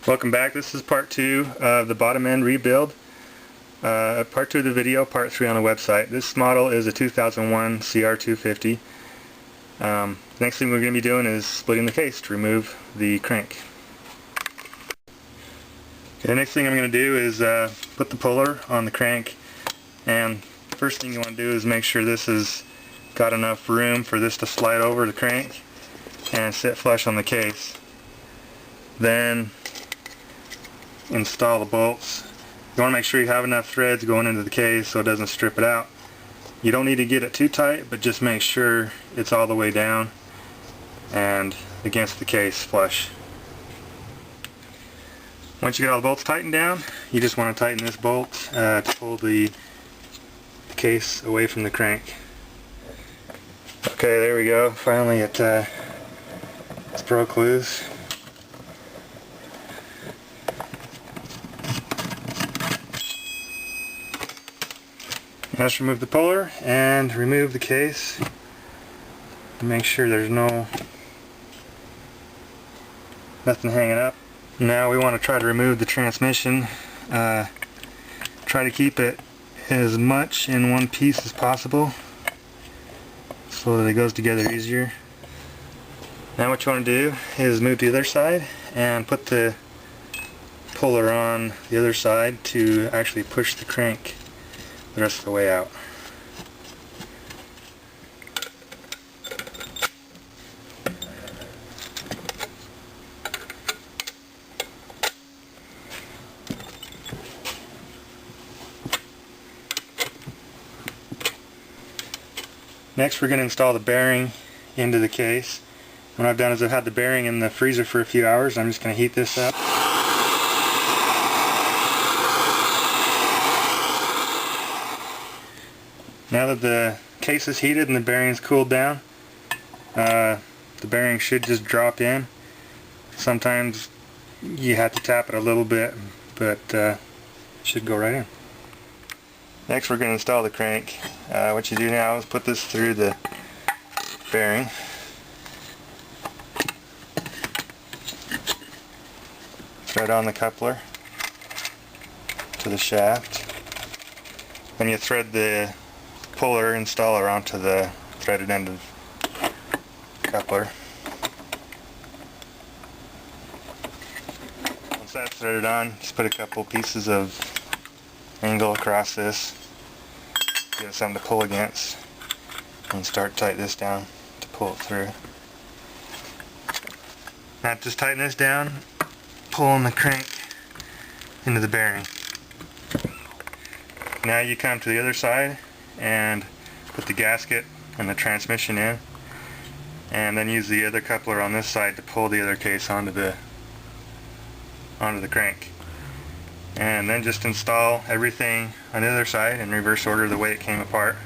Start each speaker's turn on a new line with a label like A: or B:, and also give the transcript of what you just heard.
A: Welcome back. This is part 2 of the bottom end rebuild. Part 2 of the video, part 3 on the website. This model is a 2001 CR250. Next thing we're going to be doing is splitting the case to remove the crank. Okay, the next thing I'm going to do is put the puller on the crank, and first thing you want to do is make sure this has got enough room for this to slide over the crank and sit flush on the case. Then install the bolts. You want to make sure you have enough threads going into the case so it doesn't strip it out. You don't need to get it too tight, but just make sure it's all the way down and against the case flush. Once you get all the bolts tightened down, you just want to tighten this bolt to pull the case away from the crank. Okay, there we go. Finally it's broke loose. Now just remove the puller and remove the case to make sure there's nothing hanging up. Now we want to try to remove the transmission. Try to keep it as much in one piece as possible so that it goes together easier. Now what you want to do is move to the other side and put the puller on the other side to actually push the crank the rest of the way out. Next we're going to install the bearing into the case. What I've done is I've had the bearing in the freezer for a few hours. I'm just going to heat this up. Now that the case is heated and the bearing is cooled down, the bearing should just drop in. Sometimes you have to tap it a little bit, but it should go right in. Next we're going to install the crank. What you do now is put this through the bearing. Thread on the coupler to the shaft. Then you thread the puller installer onto the threaded end of the coupler. Once that's threaded on, just put a couple pieces of angle across this, give it something to pull against, and start to tighten this down to pull it through. Now just tighten this down, pulling the crank into the bearing. Now you come to the other side and put the gasket and the transmission in, and then use the other coupler on this side to pull the other case onto the crank. And then just install everything on the other side in reverse order the way it came apart.